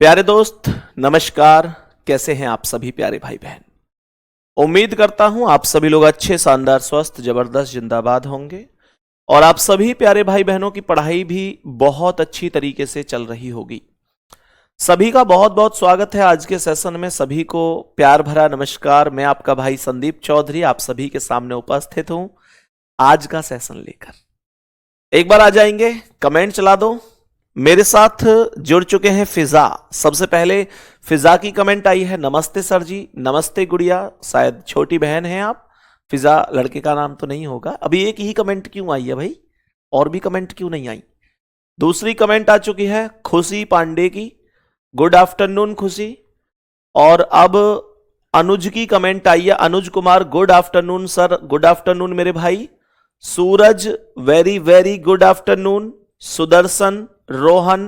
प्यारे दोस्त नमस्कार। कैसे हैं आप सभी प्यारे भाई बहन। उम्मीद करता हूं आप सभी लोग अच्छे, शानदार, स्वस्थ, जबरदस्त, जिंदाबाद होंगे और आप सभी प्यारे भाई बहनों की पढ़ाई भी बहुत अच्छी तरीके से चल रही होगी। सभी का बहुत बहुत स्वागत है आज के सेशन में। सभी को प्यार भरा नमस्कार। मैं आपका भाई संदीप चौधरी आप सभी के सामने उपस्थित हूं आज का सेशन लेकर। एक बार आ जाएंगे, कमेंट चला दो। मेरे साथ जुड़ चुके हैं फिजा। सबसे पहले फिजा की कमेंट आई है, नमस्ते सर जी। नमस्ते गुड़िया, शायद छोटी बहन है आप। फिजा लड़के का नाम तो नहीं होगा। अभी एक ही कमेंट क्यों आई है भाई, और भी कमेंट क्यों नहीं आई। दूसरी कमेंट आ चुकी है खुशी पांडे की, गुड आफ्टरनून खुशी। और अब अनुज की कमेंट आई है, Anuj Kumar, good afternoon sir. Good afternoon मेरे भाई। Suraj, very very good afternoon. Sudarshan, Rohan,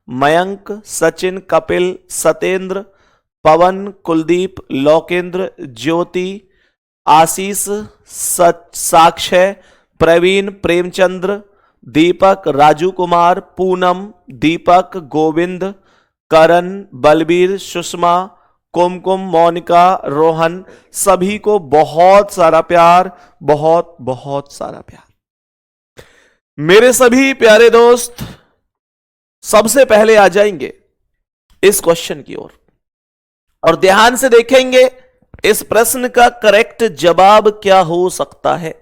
Mayank, Sachin, Kapil, Satendra, Pawan, Kuldeep, Lokendra, Jyoti, Ashish, Sakshay, Praveen, Premchandra, Deepak, Raju Kumar, Poonam, Deepak, Govind, Karan, Balbir, Sushma, Kumkum, Monika, Rohan, सभी को बहुत सारा प्यार, बहुत बहुत सारा प्यार। मेरे सभी प्यारे दोस्त सबसे पहले आ जाएंगे इस क्वेश्चन की ओर और ध्यान से देखेंगे इस प्रश्न का करेक्ट जवाब क्या हो सकता है।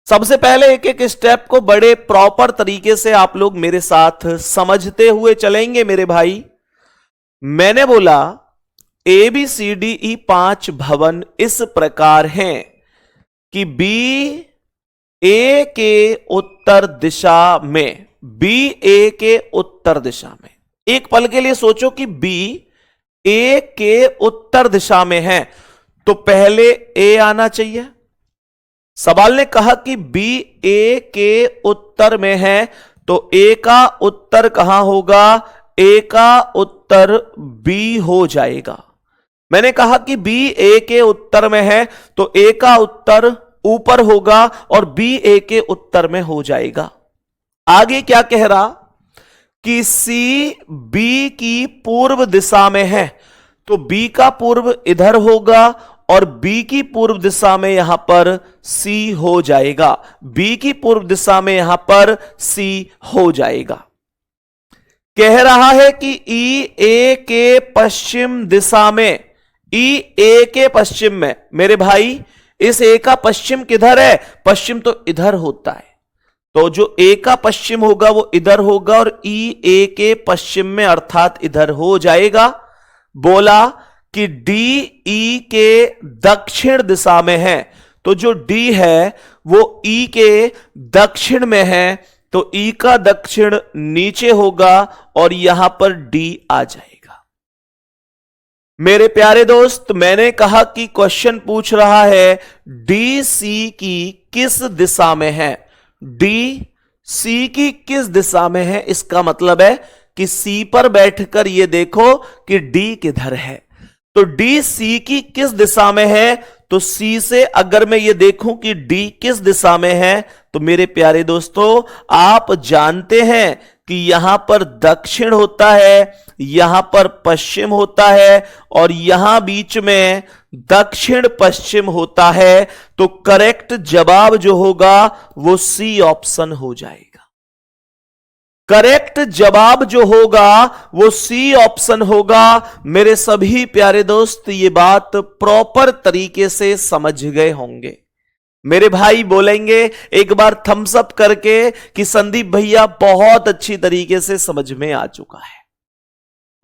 सबसे पहले एक एक स्टेप को बड़े प्रॉपर तरीके से आप लोग मेरे साथ समझते हुए चलेंगे मेरे भाई। मैंने बोला ABCDE 5 भवन इस प्रकार हैं कि B A के उत्तर दिशा में, B A के उत्तर दिशा में। एक पल के लिए सोचो कि B A के उत्तर दिशा में है तो पहले A आना चाहिए। सवाल ने कहा कि B A के उत्तर में है तो A का उत्तर कहां होगा? A का उत्तर B हो जाएगा। मैंने कहा कि B A के उत्तर में है तो A का उत्तर ऊपर होगा और B A के उत्तर में हो जाएगा। आगे क्या कह रहा कि C B की पूर्व दिशा में है तो B का पूर्व इधर होगा और B की पूर्व दिशा में यहां पर C हो जाएगा। B की पूर्व दिशा में यहां पर C हो जाएगा। कह रहा है कि E A के पश्चिम दिशा में, E A के पश्चिम में, मेरे भाई इस A का पश्चिम किधर है? पश्चिम तो इधर होता है तो जो A का पश्चिम होगा वो इधर होगा और E A के पश्चिम में अर्थात इधर हो जाएगा। बोला कि D E के दक्षिण दिशा में है तो जो D है वो E के दक्षिण में है तो E का दक्षिण नीचे होगा और यहां पर D आ जाएगा। मेरे प्यारे दोस्त, मैंने कहा कि क्वेश्चन पूछ रहा है DC की किस दिशा में है। D C की किस दिशा में है, इसका मतलब है कि C पर बैठकर ये देखो कि D किधर है। तो D C की किस दिशा में है तो C से अगर मैं ये देखूं कि D किस दिशा में है तो मेरे प्यारे दोस्तों आप जानते हैं कि यहां पर दक्षिण होता है, यहां पर पश्चिम होता है और यहां बीच में दक्षिण पश्चिम होता है तो करेक्ट जवाब जो होगा वो C ऑप्शन हो जाएगा। करेक्ट जवाब जो होगा वो C ऑप्शन होगा। मेरे सभी प्यारे दोस्त ये बात प्रॉपर तरीके से समझ गए होंगे। मेरे भाई बोलेंगे एक बार थम्स अप करके कि संदीप भैया बहुत अच्छी तरीके से समझ में आ चुका है।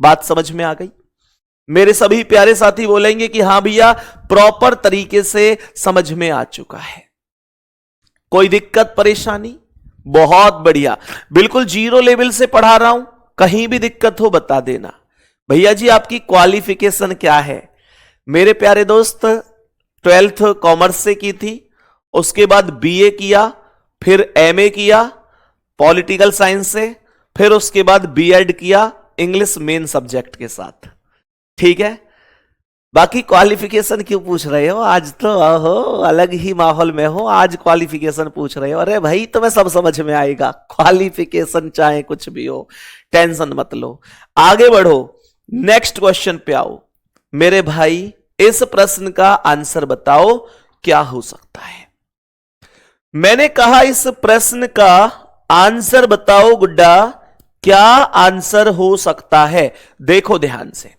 बात समझ में आ गई? मेरे सभी प्यारे साथी बोलेंगे कि हां भैया प्रॉपर तरीके से समझ में आ चुका है। कोई दिक्कत परेशानी? बहुत बढ़िया, बिल्कुल जीरो लेवल से पढ़ा रहा हूं, कहीं भी दिक्कत हो बता देना। भैया जी आपकी क्वालिफिकेशन क्या है? मेरे प्यारे दोस्त 12th कॉमर्स से की थी, उसके बाद BA किया, फिर MA किया पॉलिटिकल साइंस से, फिर उसके बाद B.Ed किया इंग्लिश मेन सब्जेक्ट के साथ। ठीक है, बाकी क्वालिफिकेशन क्यों पूछ रहे हो? आज तो हो अलग ही माहौल में हो, आज क्वालिफिकेशन पूछ रहे हो। अरे भाई तुम्हें सब समझ में आएगा, क्वालिफिकेशन चाहे कुछ भी हो, टेंशन मत लो। आगे बढ़ो, नेक्स्ट क्वेश्चन पे आओ। मेरे भाई इस प्रश्न का आंसर बताओ क्या हो सकता है। मैंने कहा इस प्रश्न का आंसर बताओ गुड्डा, क्या आंसर हो सकता है। देखो ध्यान से,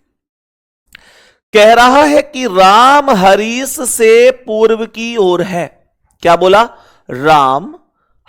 कह रहा है कि राम हरीश से पूर्व की ओर है। क्या बोला? राम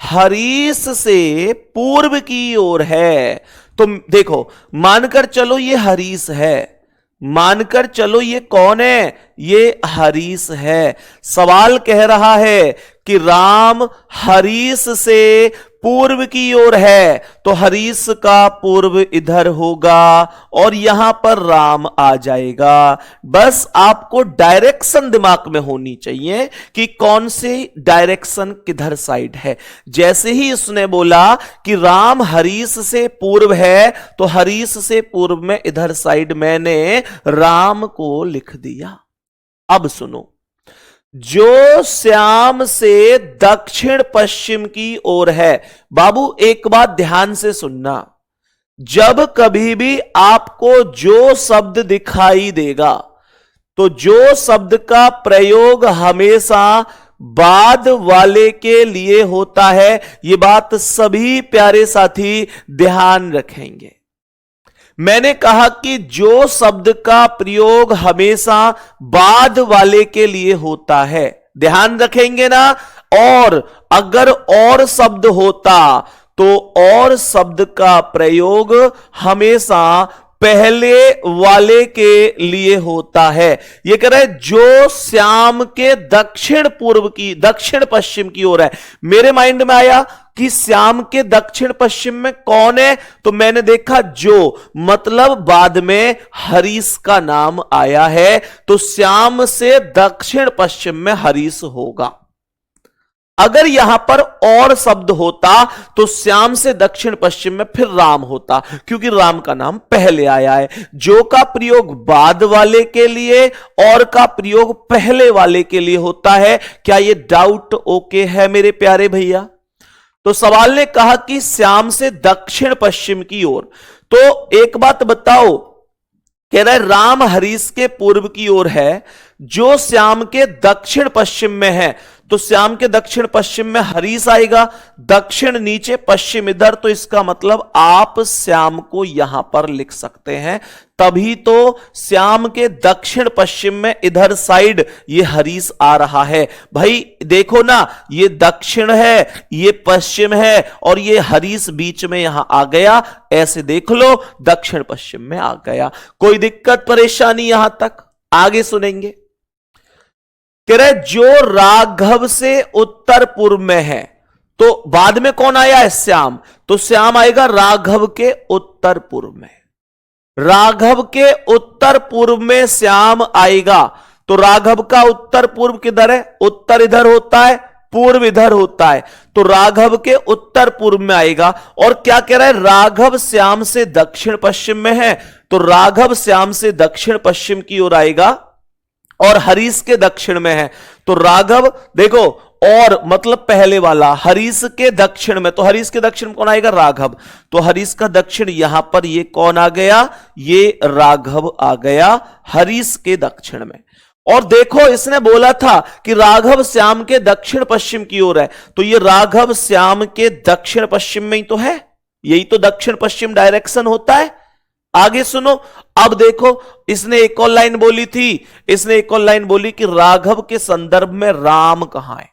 हरीश से पूर्व की ओर है। तो देखो, मानकर चलो ये हरीश है, मानकर चलो ये कौन है? ये हरीश है। सवाल कह रहा है कि राम हरीश से पूर्व की ओर है, तो हरीश का पूर्व इधर होगा और यहां पर राम आ जाएगा। बस आपको डायरेक्शन दिमाग में होनी चाहिए कि कौन से डायरेक्शन किधर साइड है। जैसे ही उसने बोला कि राम हरीश से पूर्व है, तो हरीश से पूर्व में इधर साइड मैंने राम को लिख दिया। अब सुनो, जो श्याम से दक्षिण पश्चिम की ओर है। बाबू एक बात ध्यान से सुनना, जब कभी भी आपको जो शब्द दिखाई देगा, तो जो शब्द का प्रयोग हमेशा बाद वाले के लिए होता है, यह बात सभी प्यारे साथी ध्यान रखेंगे। मैंने कहा कि जो शब्द का प्रयोग हमेशा बाद वाले के लिए होता है, ध्यान रखेंगे ना। और अगर और शब्द होता तो और शब्द का प्रयोग हमेशा पहले वाले के लिए होता है। यह कह रहा है जो श्याम के दक्षिण पश्चिम की ओर है। मेरे माइंड में आया कि श्याम के दक्षिण पश्चिम में कौन है, तो मैंने देखा जो, मतलब बाद में हरीश का नाम आया है, तो श्याम से दक्षिण पश्चिम में हरीश होगा। अगर यहां पर और शब्द होता तो श्याम से दक्षिण पश्चिम में फिर राम होता, क्योंकि राम का नाम पहले आया है। जो का प्रयोग बाद वाले के लिए और का प्रयोग पहले वाले के लिए होता है। क्या यह डाउट ओके है मेरे प्यारे भैया? तो सवाल ने कहा कि श्याम से दक्षिण पश्चिम की ओर। तो एक बात बताओ, कह रहा है राम हरीश के पूर्व की ओर है, जो श्याम के दक्षिण पश्चिम में है, तो श्याम के दक्षिण पश्चिम में हरीश आएगा, दक्षिण नीचे पश्चिम इधर, तो इसका मतलब आप श्याम को यहां पर लिख सकते हैं। तभी तो श्याम के दक्षिण पश्चिम में इधर साइड ये हरीश आ रहा है। भाई देखो ना, ये दक्षिण है, ये पश्चिम है, और ये हरीश बीच में यहां आ गया। ऐसे देख लो, दक्षिण पश्चिम में आ गया। कोई दिक्कत परेशानी यहां तक? आगे सुनेंगे। कह रहे जो राघव से उत्तर पूर्व में है, तो बाद में कौन आया है? श्याम। तो श्याम आएगा राघव के उत्तर पूर्व में। राघव के उत्तर पूर्व में श्याम आएगा, तो राघव का उत्तर पूर्व किधर है? उत्तर इधर होता है, पूर्व इधर होता है, तो राघव के उत्तर पूर्व में आएगा। और क्या कह रहा है? राघव श्याम से दक्षिण पश्चिम में है, तो राघव श्याम से दक्षिण पश्चिम की ओर आएगा, और हरीश के दक्षिण में है, तो राघव देखो, और मतलब पहले वाला हरीश के दक्षिण में, तो हरीश के दक्षिण में कौन आएगा? राघव। तो हरीश का दक्षिण यहां पर ये कौन आ गया? ये राघव आ गया हरीश के दक्षिण में। और देखो, इसने बोला था कि राघव श्याम के दक्षिण पश्चिम की ओर है, तो ये राघव श्याम के दक्षिण पश्चिम में ही तो है। यही तो दक्षिण पश्चिम डायरेक्शन होता है। आगे सुनो, अब देखो, इसने एक और लाइन बोली थी, इसने एक और लाइन बोली कि राघव के संदर्भ में राम कहां है।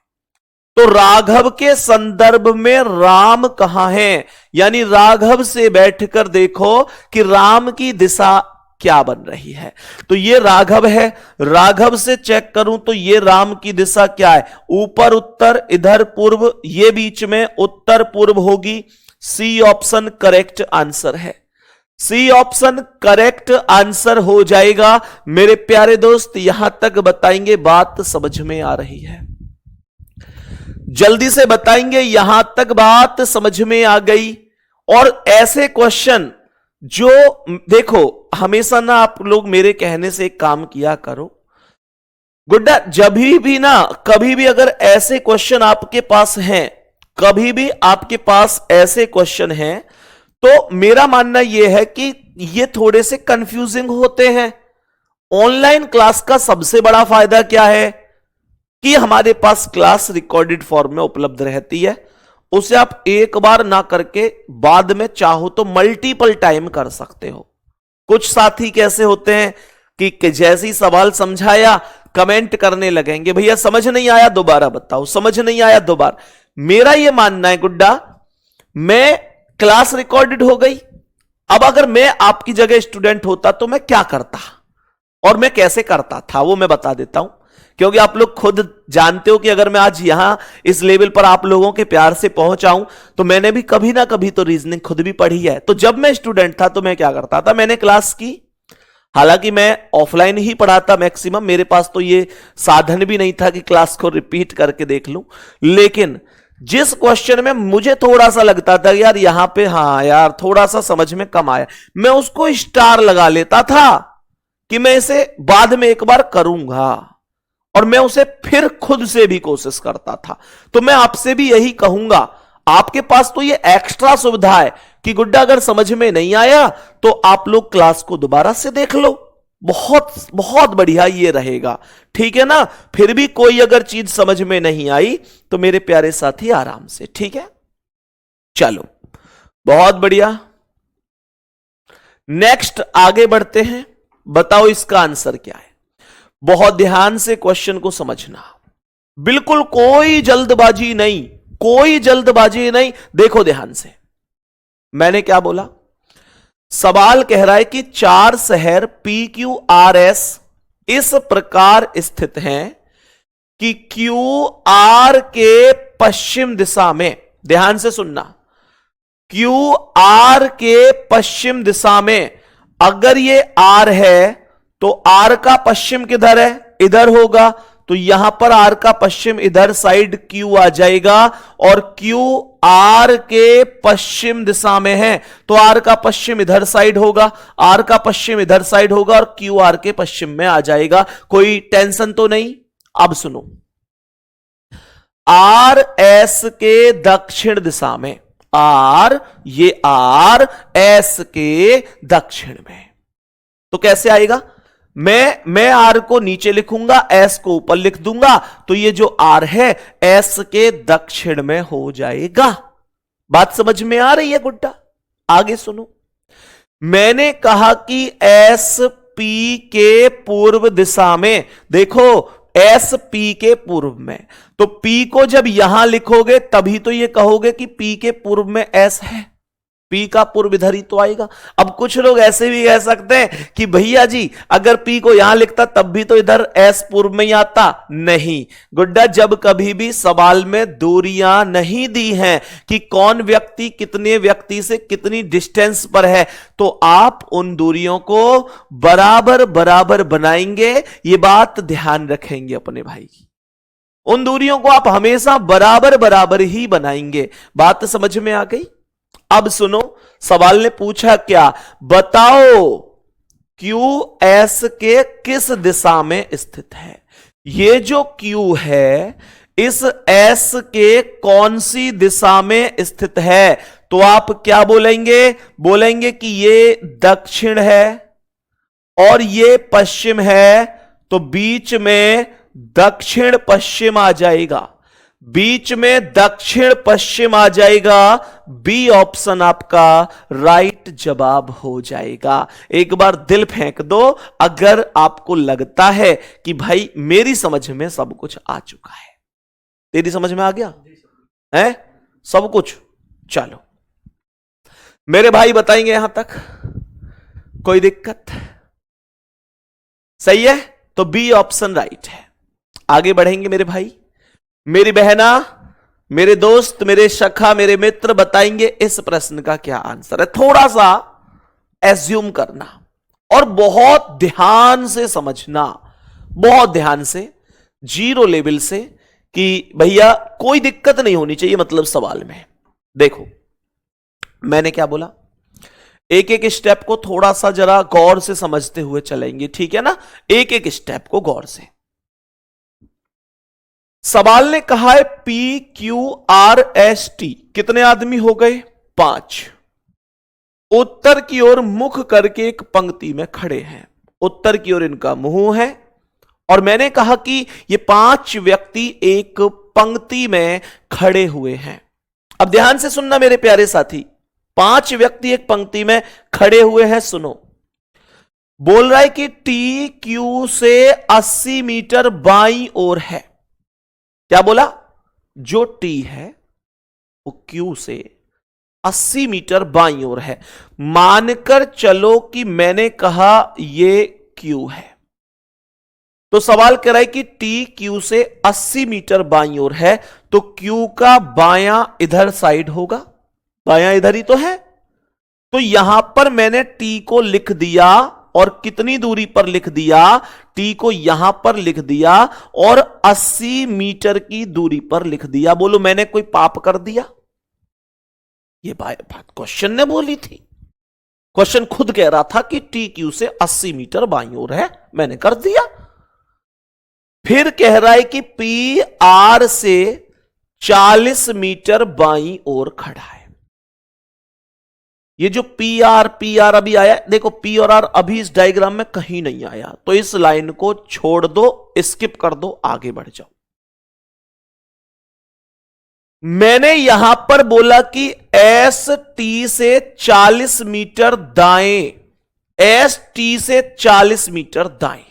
तो राघव के संदर्भ में राम कहां है, यानी राघव से बैठकर देखो कि राम की दिशा क्या बन रही है। तो ये राघव है, राघव से चेक करूं तो ये राम की दिशा क्या है? ऊपर उत्तर, इधर पूर्व, ये बीच में उत्तर पूर्व होगी। सी ऑप्शन करेक्ट आंसर है। सी ऑप्शन करेक्ट आंसर हो जाएगा। मेरे प्यारे दोस्त यहां तक बताएंगे, बात समझ में आ रही है? जल्दी से बताएंगे, यहां तक बात समझ में आ गई। और ऐसे क्वेश्चन जो देखो, हमेशा ना आप लोग मेरे कहने से एक काम किया करो गुड्डा, जब भी ना कभी भी अगर ऐसे क्वेश्चन आपके पास हैं, कभी भी आपके पास ऐसे क्वेश्चन हैं, तो मेरा मानना यह है कि ये थोड़े से कंफ्यूजिंग होते हैं। ऑनलाइन क्लास का सबसे बड़ा फायदा क्या है कि हमारे पास क्लास रिकॉर्डेड फॉर्म में उपलब्ध रहती है, उसे आप एक बार ना करके बाद में चाहो तो मल्टीपल टाइम कर सकते हो। कुछ साथी कैसे होते हैं कि जैसे ही सवाल समझाया कमेंट करने लगेंगे, भैया समझ नहीं आया दोबारा बताओ, समझ नहीं आया दोबारा। मेरा यह मानना है गुड्डा, मैं क्लास रिकॉर्डेड हो गई, अब अगर मैं आपकी जगह स्टूडेंट होता तो मैं क्या करता और मैं कैसे करता था वो मैं बता देता हूं, क्योंकि आप लोग खुद जानते हो कि अगर मैं आज यहां इस लेवल पर आप लोगों के प्यार से पहुंचाऊं तो मैंने भी कभी ना कभी तो रीजनिंग खुद भी पढ़ी है। तो जब मैं स्टूडेंट था तो मैं क्या करता था, मैंने क्लास की, हालांकि मैं ऑफलाइन ही पढ़ाता मैक्सिमम, मेरे पास तो ये साधन भी नहीं था कि क्लास को रिपीट करके देख लूं, लेकिन जिस क्वेश्चन में मुझे थोड़ा सा लगता था यार यहां पे हाँ यार थोड़ा सा समझ में कम आया, मैं उसको स्टार लगा लेता था कि मैं इसे बाद में एक बार करूंगा, और मैं उसे फिर खुद से भी कोशिश करता था। तो मैं आपसे भी यही कहूंगा, आपके पास तो ये एक्स्ट्रा सुविधा है कि गुड्डा अगर समझ में नहीं आया तो आप लोग क्लास को दोबारा से देख लो, बहुत बहुत बढ़िया ये रहेगा, ठीक है ना। फिर भी कोई अगर चीज समझ में नहीं आई तो मेरे प्यारे साथी आराम से, ठीक है, चलो बहुत बढ़िया। नेक्स्ट आगे बढ़ते हैं, बताओ इसका आंसर क्या है। बहुत ध्यान से क्वेश्चन को समझना, बिल्कुल कोई जल्दबाजी नहीं, कोई जल्दबाजी नहीं, देखो ध्यान से। मैंने क्या बोला, सवाल कह रहा है कि 4 शहर PQRS इस प्रकार स्थित हैं कि QR के पश्चिम दिशा में, ध्यान से सुनना, QR के पश्चिम दिशा में अगर ये R है तो R का पश्चिम किधर है, इधर होगा, तो यहां पर R का पश्चिम इधर साइड Q आ जाएगा, और Q R के पश्चिम दिशा में है तो R का पश्चिम इधर साइड होगा, R का पश्चिम इधर साइड होगा और Q R के पश्चिम में आ जाएगा। कोई टेंशन तो नहीं। अब सुनो, R S के दक्षिण दिशा में, R ये R S के दक्षिण में, तो कैसे आएगा, मैं R को नीचे लिखूंगा, S को ऊपर लिख दूंगा, तो ये जो R है S के दक्षिण में हो जाएगा। बात समझ में आ रही है गुड्डा? आगे सुनो, मैंने कहा कि SP के पूर्व दिशा में, देखो SP के पूर्व में, तो P को जब यहां लिखोगे तभी तो ये कहोगे कि P के पूर्व में S है, P का पूर्व इधर ही तो आएगा। अब कुछ लोग ऐसे भी कह सकते हैं कि भैया जी अगर P को यहां लिखता तब भी तो इधर S पूर्व में ही आता। नहीं गुड्डा, जब कभी भी सवाल में दूरियां नहीं दी हैं कि कौन व्यक्ति कितने व्यक्ति से कितनी डिस्टेंस पर है, तो आप उन दूरियों को बराबर बराबर बनाएंगे, ये बात ध्यान रखेंगे अपने भाई की, उन दूरियों को आप हमेशा बराबर बराबर ही बनाएंगे। बात समझ में आ गई? अब सुनो, सवाल ने पूछा क्या, बताओ QS के किस दिशा में स्थित है। ये जो Q है इस S के कौन सी दिशा में स्थित है, तो आप क्या बोलेंगे, बोलेंगे कि ये दक्षिण है और ये पश्चिम है, तो बीच में दक्षिण पश्चिम आ जाएगा, बीच में दक्षिण पश्चिम आ जाएगा। बी ऑप्शन आपका राइट जवाब हो जाएगा। एक बार दिल फेंक दो अगर आपको लगता है कि भाई मेरी समझ में सब कुछ आ चुका है। तेरी समझ में आ गया है सब कुछ? चलो मेरे भाई बताएंगे यहां तक, कोई दिक्कत? सही है, तो बी ऑप्शन राइट है। आगे बढ़ेंगे मेरे भाई, मेरी बहना, मेरे दोस्त, मेरे सखा, मेरे मित्र बताएंगे इस प्रश्न का क्या आंसर है। थोड़ा सा एज्यूम करना और बहुत ध्यान से समझना, बहुत ध्यान से, जीरो लेवल से, कि भैया कोई दिक्कत नहीं होनी चाहिए मतलब सवाल में। देखो मैंने क्या बोला, एक एक स्टेप को थोड़ा सा जरा गौर से समझते हुए चलेंगे, ठीक है ना, एक एक स्टेप को गौर से। सवाल ने कहा है PQRST, कितने आदमी हो गए? 5। उत्तर की ओर मुख करके एक पंक्ति में खड़े हैं, उत्तर की ओर इनका मुंह है, और मैंने कहा कि ये 5 व्यक्ति एक पंक्ति में खड़े हुए हैं। अब ध्यान से सुनना मेरे प्यारे साथी, 5 व्यक्ति एक पंक्ति में खड़े हुए हैं। सुनो, बोल रहा है कि TQ से 80 मीटर बाईं ओर है। क्या बोला? जो T है वो Q से 80 मीटर बाईं ओर है। मानकर चलो कि मैंने कहा ये Q है, तो सवाल कह रहा है कि TQ से 80 मीटर बाईं ओर है, तो Q का बायां इधर साइड होगा, बायां इधर ही तो है। तो यहां पर मैंने T को लिख दिया, और कितनी दूरी पर लिख दिया? T को यहां पर लिख दिया और 80 मीटर की दूरी पर लिख दिया। बोलो मैंने कोई पाप कर दिया? ये बात क्वेश्चन ने बोली थी, क्वेश्चन खुद कह रहा था कि TQ से 80 मीटर बाईं ओर है, मैंने कर दिया। फिर कह रहा है कि PR से 40 मीटर बाईं ओर खड़ा है। ये जो PR अभी आया, देखो P और R अभी इस डायग्राम में कहीं नहीं आया, तो इस लाइन को छोड़ दो, स्किप कर दो, आगे बढ़ जाओ। मैंने यहां पर बोला कि ST से 40 मीटर दाएं, ST से 40 मीटर दाएं,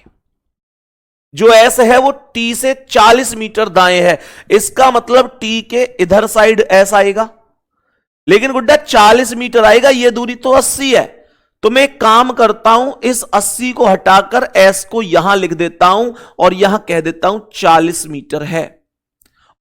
जो S है वो T से 40 मीटर दाएं है। इसका मतलब T के इधर साइड S आएगा, लेकिन गुड्डा 40 मीटर आएगा, ये दूरी तो 80 है। तो मैं एक काम करता हूं, इस 80 को हटाकर S को यहां लिख देता हूं और यहां कह देता हूं 40 मीटर है,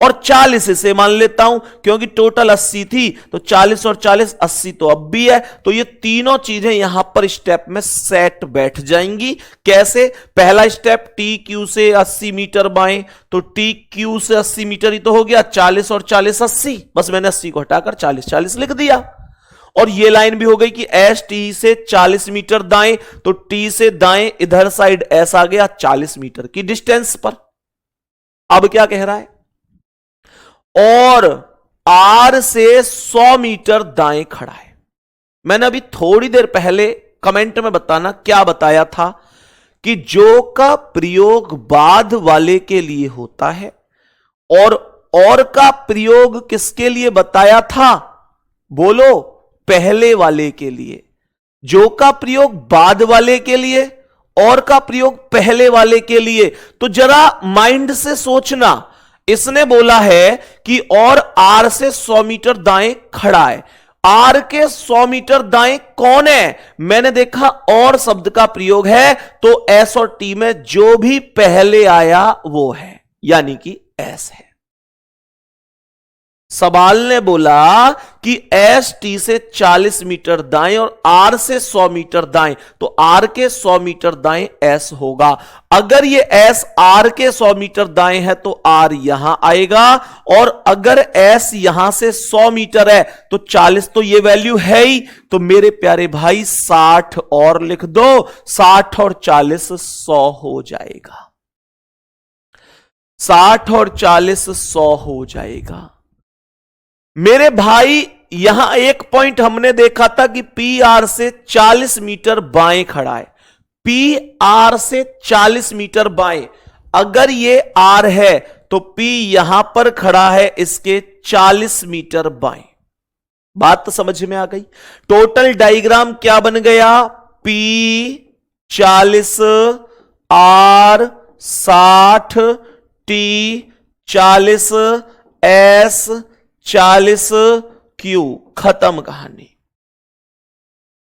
और 40 इसे मान लेता हूं, क्योंकि टोटल 80 थी, तो 40 और 40 80 तो अब भी है। तो ये तीनों चीजें यहां पर स्टेप में सेट बैठ जाएंगी। कैसे? पहला स्टेप TQ से 80 मीटर बाएं, तो TQ से 80 मीटर ही तो हो गया, 40 और 40 80, बस मैंने 80 को हटाकर 40 40 लिख दिया। और ये लाइन भी हो गई कि ST से 40 मीटर दाएं, तो T से दाएं इधर साइड S आ गया 40 मीटर की डिस्टेंस पर। अब क्या कह रहा है? और R से 100 मीटर दाएं खड़ा है। मैंने अभी थोड़ी देर पहले कमेंट में बताना क्या बताया था कि जो का प्रयोग बाद वाले के लिए होता है, और का प्रयोग किसके लिए बताया था? बोलो, पहले वाले के लिए। जो का प्रयोग बाद वाले के लिए, और का प्रयोग पहले वाले के लिए। तो जरा माइंड से सोचना, इसने बोला है कि और R से 100 मीटर दाएं खड़ा है। R के 100 मीटर दाएं कौन है? मैंने देखा और शब्द का प्रयोग है, तो S और T में जो भी पहले आया वो है, यानी कि S है। सवाल ने बोला कि ST से 40 मीटर दाएं और R से 100 मीटर दाएं, तो R के 100 मीटर दाएं S होगा। अगर ये S R के 100 मीटर दाएं है तो R यहां आएगा, और अगर S यहां से 100 मीटर है तो 40 तो ये वैल्यू है ही। तो मेरे प्यारे भाई 60 और लिख दो, 60 और 40 100 हो जाएगा, 60 और 40 100 हो जाएगा। मेरे भाई यहां एक पॉइंट हमने देखा था कि PR से 40 मीटर बाएं खड़ा है, PR से 40 मीटर बाएं। अगर ये R है तो P यहां पर खड़ा है इसके 40 मीटर बाएं। बात तो समझ में आ गई? टोटल डायग्राम क्या बन गया? P 40, R 60, T 40, S 40, Q, खत्म कहानी।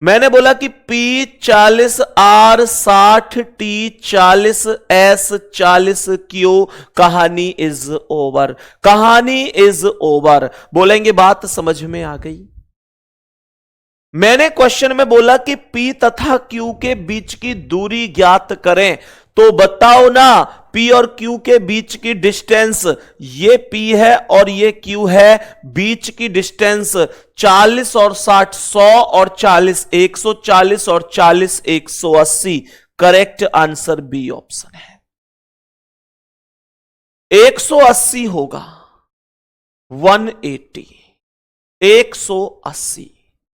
मैंने बोला कि P 40, R 60, T 40, S 40, Q, कहानी इज ओवर, कहानी इज ओवर। बोलेंगे बात समझ में आ गई? मैंने क्वेश्चन में बोला कि P तथा Q के बीच की दूरी ज्ञात करें, तो बताओ ना P और Q के बीच की डिस्टेंस, ये P है और ये Q है, बीच की डिस्टेंस 40 और 60, 100 और 40, 140 और 40, 180। करेक्ट आंसर बी ऑप्शन है। 180 होगा, 180, 180।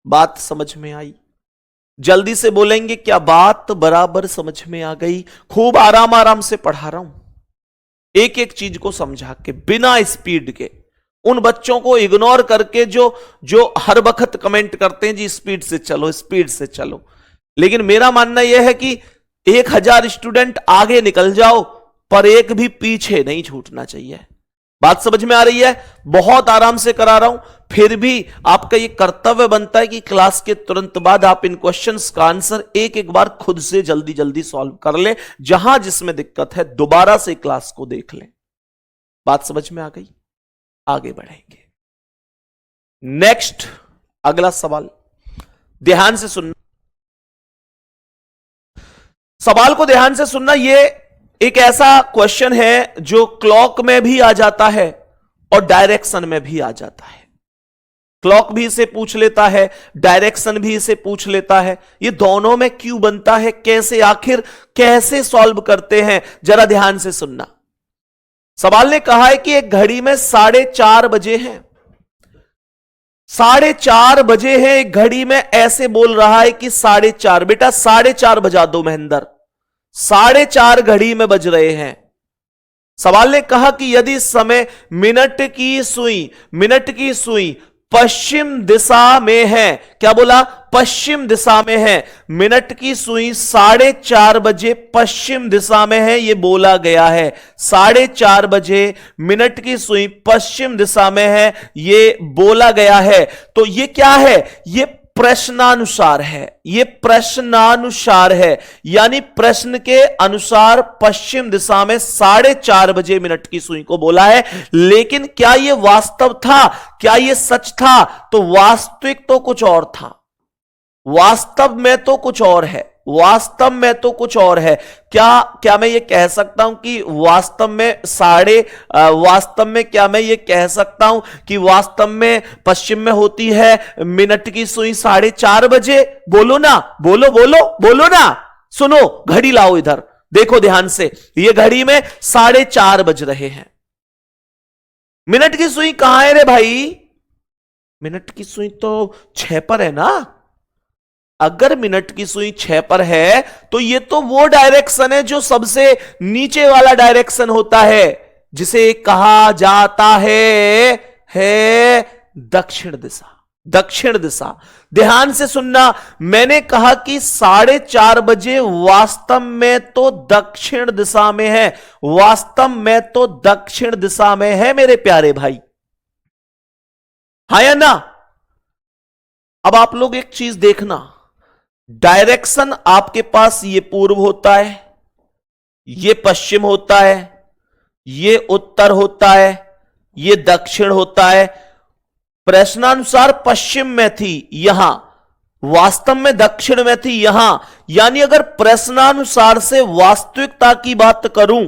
बात समझ में आई? जल्दी से बोलेंगे क्या बात बराबर समझ में आ गई? खूब आराम आराम से पढ़ा रहा हूं, एक एक चीज को समझा के, बिना स्पीड के। उन बच्चों को इग्नोर करके जो जो हर वक्त कमेंट करते हैं जी स्पीड से चलो, स्पीड से चलो। लेकिन मेरा मानना यह है कि 1000 स्टूडेंट आगे निकल जाओ, पर एक भी पीछे नहीं छूटना चाहिए। बात समझ में आ रही है? बहुत आराम से करा रहा हूं, फिर भी आपका यह कर्तव्य बनता है कि क्लास के तुरंत बाद आप इन क्वेश्चंस का आंसर एक एक बार खुद से जल्दी जल्दी सॉल्व कर ले। जहां जिसमें दिक्कत है दोबारा से क्लास को देख लें। बात समझ में आ गई? आगे बढ़ेंगे। नेक्स्ट, अगला सवाल ध्यान से सुनना, सवाल को ध्यान से सुनना। यह एक ऐसा क्वेश्चन है जो क्लॉक में भी आ जाता है और डायरेक्शन में भी आ जाता है। क्लॉक भी इसे पूछ लेता है, डायरेक्शन भी इसे पूछ लेता है। ये दोनों में क्यों बनता है, कैसे, आखिर कैसे सॉल्व करते हैं, जरा ध्यान से सुनना। सवाल ने कहा है कि एक घड़ी में 4:30 बजे हैं, 4:30 बजे हैं एक घड़ी में, ऐसे बोल रहा है कि 4:30। बेटा 4:30 बजा दो महेंद्र, 4:30 घड़ी में बज रहे हैं। सवाल ने कहा कि यदि समय मिनट की सुई पश्चिम दिशा में है, क्या बोला? पश्चिम दिशा में है। मिनट की सुई 4:30 बजे पश्चिम दिशा में है, यह बोला गया है। 4:30 बजे मिनट की सुई पश्चिम दिशा में है, यह बोला गया है। तो यह क्या है? यह प्रश्नानुसार है, यह प्रश्नानुसार है, यानी प्रश्न के अनुसार पश्चिम दिशा में 4:30 बजे मिनट की सुई को बोला है। लेकिन क्या यह वास्तव था, क्या यह सच था? तो वास्तविक तो कुछ और था, वास्तव में तो कुछ और है, वास्तव में तो कुछ और है। क्या मैं ये कह सकता हूं कि वास्तव में वास्तव में क्या मैं ये कह सकता हूं कि वास्तव में पश्चिम में होती है मिनट की सुई 4:30 बजे? बोलो ना, बोलो ना। सुनो, घड़ी लाओ इधर, देखो ध्यान से, ये घड़ी में 4:30 बज रहे हैं। मिनट की सुई कहां है रे भाई? मिनट की सुई तो 6 पर है ना। अगर मिनट की सुई 6 पर है तो ये तो वो डायरेक्शन है जो सबसे नीचे वाला डायरेक्शन होता है, जिसे कहा जाता है दक्षिण दिशा। दक्षिण दिशा, ध्यान से सुनना। मैंने कहा कि 4:30 बजे वास्तव में तो दक्षिण दिशा में है, वास्तव में तो दक्षिण दिशा में है मेरे प्यारे भाई, हाँ या ना? अब आप लोग एक चीज देखना, डायरेक्शन आपके पास ये पूर्व होता है, ये पश्चिम होता है, ये उत्तर होता है, ये दक्षिण होता है। प्रश्नानुसार पश्चिम में थी यहां, वास्तव में दक्षिण में थी यहां। यानी अगर प्रश्नानुसार से वास्तविकता की बात करूं,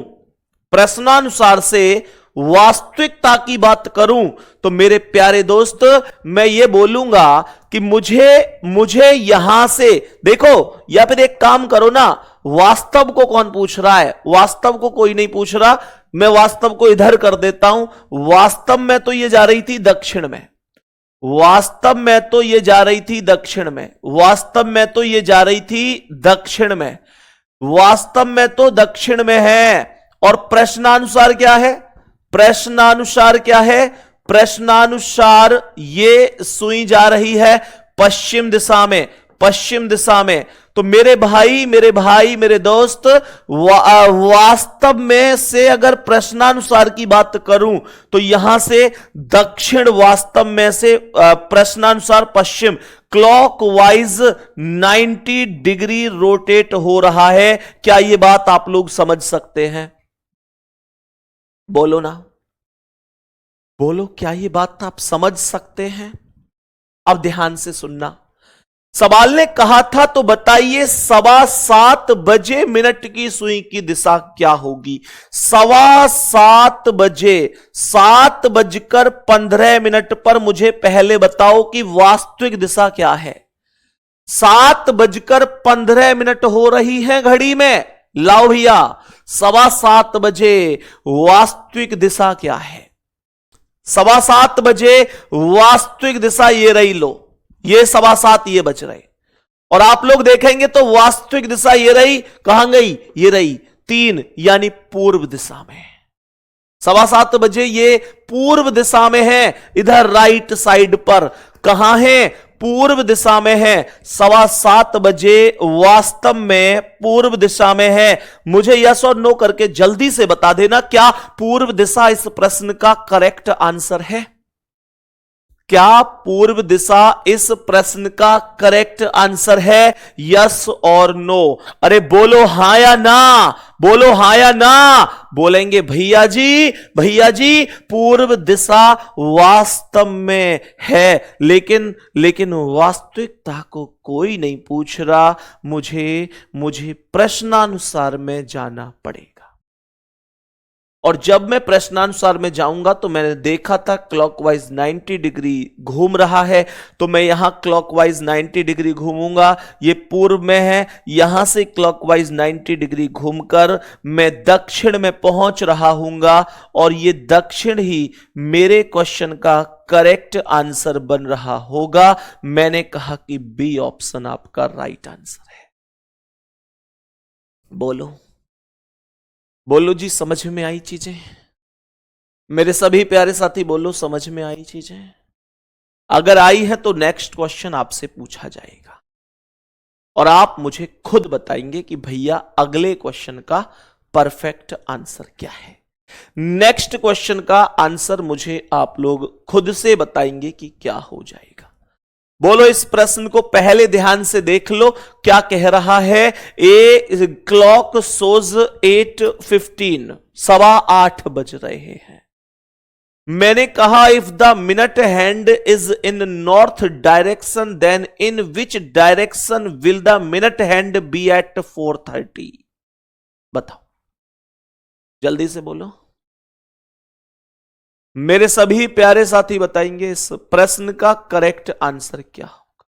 प्रश्नानुसार से वास्तविकता की बात करूं, तो मेरे प्यारे दोस्त मैं ये बोलूंगा कि मुझे यहां से देखो, या फिर एक काम करो ना, वास्तव को कौन पूछ रहा है? वास्तव को कोई नहीं पूछ रहा, मैं वास्तव को इधर कर देता हूं। वास्तव में तो ये जा रही थी दक्षिण में, वास्तव में तो ये जा रही थी दक्षिण में, वास्तव में तो ये जा रही थी दक्षिण में, वास्तव में तो दक्षिण में है। और प्रश्नानुसार क्या है? प्रश्नानुसार क्या है? प्रश्नानुसार ये सुई जा रही है पश्चिम दिशा में, पश्चिम दिशा में। तो मेरे भाई मेरे दोस्त, वास्तव में से अगर प्रश्नानुसार की बात करूं तो यहां से दक्षिण, वास्तव में से प्रश्नानुसार पश्चिम, क्लॉकवाइज 90 डिग्री रोटेट हो रहा है। क्या यह बात आप लोग समझ सकते हैं? बोलो ना, बोलो, क्या यह बात आप समझ सकते हैं? अब ध्यान से सुनना, सवाल ने कहा था तो बताइए 7:15 मिनट की सुई की दिशा क्या होगी। 7:15 7:15 पर मुझे पहले बताओ कि वास्तविक दिशा क्या है। 7:15 हो रही है घड़ी में। लाओ भैया 7:15 वास्तविक दिशा क्या है। 7:15 वास्तविक दिशा ये रही, लो ये 7:15 ये बच रहे, और आप लोग देखेंगे तो वास्तविक दिशा ये रही, कहां गई, ये रही 3 यानी पूर्व दिशा में। 7:15 ये पूर्व दिशा में है, इधर राइट साइड पर कहां है, पूर्व दिशा में है। 7:15 वास्तव में पूर्व दिशा में है। मुझे यस और नो करके जल्दी से बता देना, क्या पूर्व दिशा इस प्रश्न का करेक्ट आंसर है। क्या पूर्व दिशा इस प्रश्न का करेक्ट आंसर है, यस और नो। अरे बोलो हां या ना, बोलो हां या ना। बोलेंगे भैया जी पूर्व दिशा वास्तव में है, लेकिन वास्तविकता को कोई नहीं पूछ रहा, मुझे प्रश्नानुसार में जाना पड़ेगा। और जब मैं प्रश्नानुसार में जाऊंगा तो मैंने देखा था क्लॉकवाइज 90 डिग्री घूम रहा है, तो मैं यहां क्लॉकवाइज 90 डिग्री घूमूंगा। ये पूर्व में है, यहां से क्लॉकवाइज 90 डिग्री घूमकर मैं दक्षिण में पहुंच रहा हूंगा, और ये दक्षिण ही मेरे क्वेश्चन का करेक्ट आंसर बन रहा होगा। मैंने कहा कि बी ऑप्शन आपका राइट आंसर है। बोलो जी, समझ में आई चीजें। मेरे सभी प्यारे साथी बोलो, समझ में आई चीजें। अगर आई है तो नेक्स्ट क्वेश्चन आपसे पूछा जाएगा और आप मुझे खुद बताएंगे कि भैया अगले क्वेश्चन का परफेक्ट आंसर क्या है। नेक्स्ट क्वेश्चन का आंसर मुझे आप लोग खुद से बताएंगे कि क्या हो जाएगा। बोलो, इस प्रश्न को पहले ध्यान से देख लो, क्या कह रहा है। ए क्लॉक सोज 8:15, 8:15 बज रहे हैं। मैंने कहा if the minute hand is in north direction then in which direction will the minute hand be at 4:30। बताओ, जल्दी से बोलो। मेरे सभी प्यारे साथी बताएंगे इस प्रश्न का करेक्ट आंसर क्या होगा।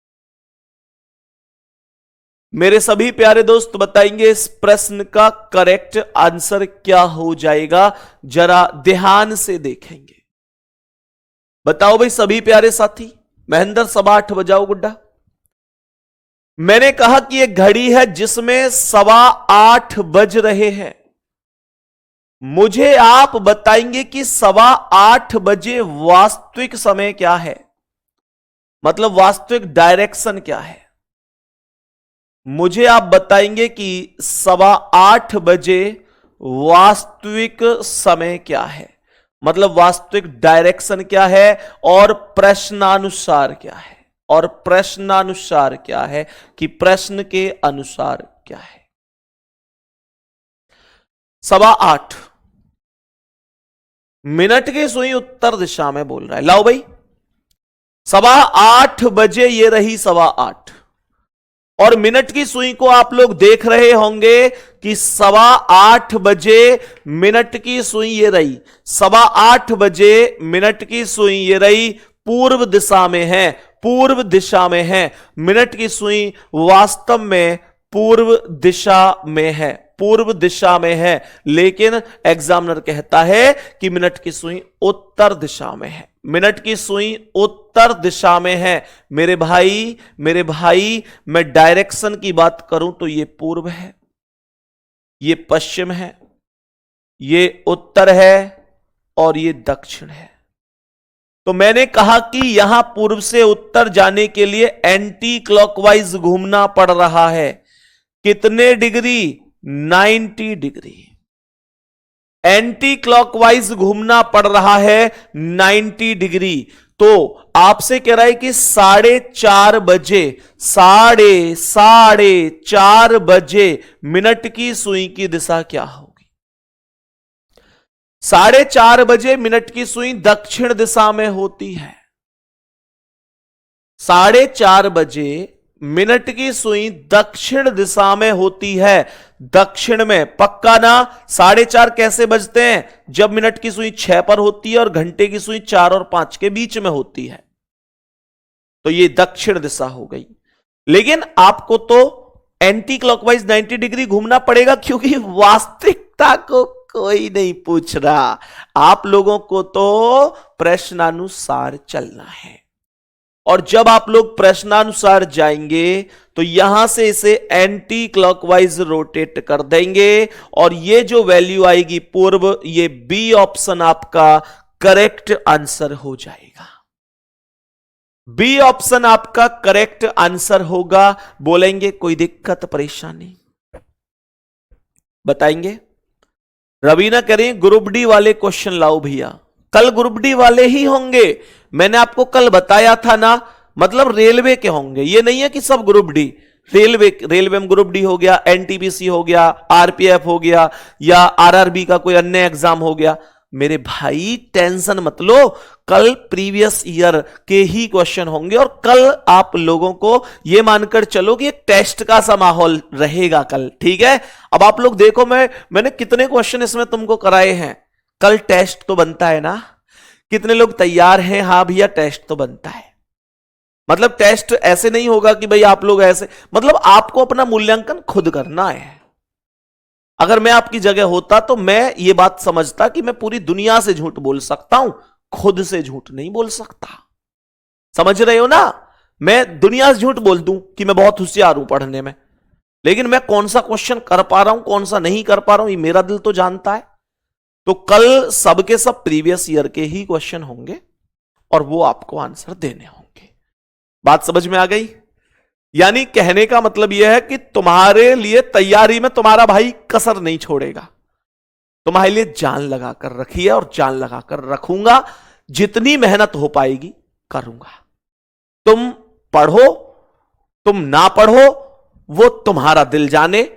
मेरे सभी प्यारे दोस्त बताएंगे इस प्रश्न का करेक्ट आंसर क्या हो जाएगा। जरा ध्यान से देखेंगे। बताओ भाई सभी प्यारे साथी। महेंद्र 8:15 बजाओ गुड्डा। मैंने कहा कि एक घड़ी है जिसमें 8:15 बज रहे हैं। मुझे आप बताएंगे कि 8:15 बजे वास्तविक समय क्या है, मतलब वास्तविक डायरेक्शन क्या है। मुझे आप बताएंगे कि 8:15 बजे वास्तविक समय क्या है, मतलब वास्तविक डायरेक्शन क्या है, और प्रश्नानुसार क्या है, और प्रश्नानुसार क्या है कि प्रश्न के अनुसार क्या है। 8:15 मिनट की सुई उत्तर दिशा में बोल रहा है। लाओ भाई 8:15 बजे ये रही 8:15, और मिनट की सुई को आप लोग देख रहे होंगे कि 8:15 बजे मिनट की सुई ये रही, 8:15 बजे मिनट की सुई ये रही, पूर्व दिशा में है, पूर्व दिशा में है। मिनट की सुई वास्तव में पूर्व दिशा में है, पूर्व दिशा में है, लेकिन एग्जामिनर कहता है कि मिनट की सुई उत्तर दिशा में है, मिनट की सुई उत्तर दिशा में है। मेरे भाई मैं डायरेक्शन की बात करूं तो ये पूर्व है, ये पश्चिम है, ये उत्तर है, और ये दक्षिण है। तो मैंने कहा कि यहां पूर्व से उत्तर जाने के लिए एंटी क्लॉकवाइज घूमना पड़ रहा है। कितने डिग्री? 90 डिग्री। एंटी क्लॉकवाइज घूमना पड़ रहा है 90 डिग्री। तो आपसे कह रहा है कि 4:30 बजे, 4:30 बजे मिनट की सुई की दिशा क्या होगी? 4:30 बजे मिनट की सुई दक्षिण दिशा में होती है। 4:30 बजे मिनट की सुई दक्षिण दिशा में होती है, दक्षिण में, पक्का ना। 4:30 कैसे बजते हैं? जब मिनट की सुई 6 पर होती है और घंटे की सुई 4 और 5 के बीच में होती है, तो ये दक्षिण दिशा हो गई। लेकिन आपको तो एंटी क्लॉकवाइज 90 डिग्री घूमना पड़ेगा, क्योंकि वास्तविकता को कोई नहीं पूछ रहा, आप लोगों को तो प्रश्नानुसार चलना है। और जब आप लोग प्रश्नानुसार जाएंगे तो यहां से इसे एंटी क्लॉकवाइज रोटेट कर देंगे, और ये जो वैल्यू आएगी पूर्व, ये बी ऑप्शन आपका करेक्ट आंसर हो जाएगा। बी ऑप्शन आपका करेक्ट आंसर होगा। बोलेंगे कोई दिक्कत परेशानी? बताएंगे। रवीना कह रही ग्रुप डी वाले क्वेश्चन लाओ भैया। कल ग्रुप डी वाले ही होंगे, मैंने आपको कल बताया था ना, मतलब रेलवे के होंगे। ये नहीं है कि सब ग्रुप डी, रेलवे में ग्रुप डी हो गया, एनटीपीसी हो गया, आरपीएफ हो गया, या आरआरबी का कोई अन्य एग्जाम हो गया। मेरे भाई टेंशन मत लो, कल प्रीवियस ईयर के ही क्वेश्चन होंगे, और कल आप लोगों को यह मानकर चलो कि एक टेस्ट का सा माहौल रहेगा कल, ठीक है। अब आप लोग देखो, मैंने कितने क्वेश्चन इसमें तुमको कराए हैं। कल टेस्ट तो बनता है ना? कितने लोग तैयार हैं? हाँ भैया टेस्ट तो बनता है। मतलब टेस्ट ऐसे नहीं होगा कि भाई आप लोग ऐसे, मतलब आपको अपना मूल्यांकन खुद करना है। अगर मैं आपकी जगह होता तो मैं ये बात समझता कि मैं पूरी दुनिया से झूठ बोल सकता हूं, खुद से झूठ नहीं बोल सकता। समझ रहे हो ना? मैं दुनिया से झूठ बोल दूं कि मैं बहुत होशियार हूं पढ़ने में, लेकिन मैं कौन सा क्वेश्चन कर पा रहा हूं, कौन सा नहीं कर पा रहा हूं, ये मेरा दिल तो जानता है। तो कल सबके सब प्रीवियस ईयर के ही क्वेश्चन होंगे और वो आपको आंसर देने होंगे। बात समझ में आ गई? यानी कहने का मतलब यह है कि तुम्हारे लिए तैयारी में तुम्हारा भाई कसर नहीं छोड़ेगा, तुम्हारे लिए जान लगाकर रखी है और जान लगाकर रखूंगा। जितनी मेहनत हो पाएगी करूंगा। तुम पढ़ो, तुम ना पढ़ो, वो तुम्हारा दिल जाने।